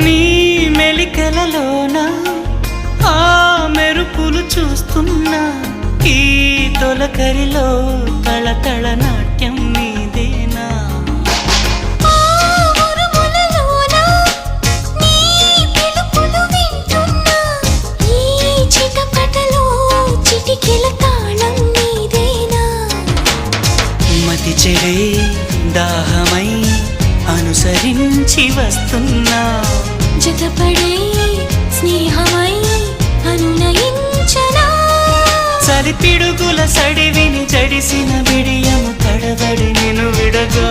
నీ మెలికలలోన ఆ మెరుపులు చూస్తున్నా ఈ తొలకరిలో తళతళ నాట్యం నీదేనా మతి చెడే దాహమై అనుసరించి వస్తున్నా జతపడే స్నేహమై అనునయించనా చలి పిడుగుల సడివిని జడిసిన బిడియము తడబడి నిన్ను విడగా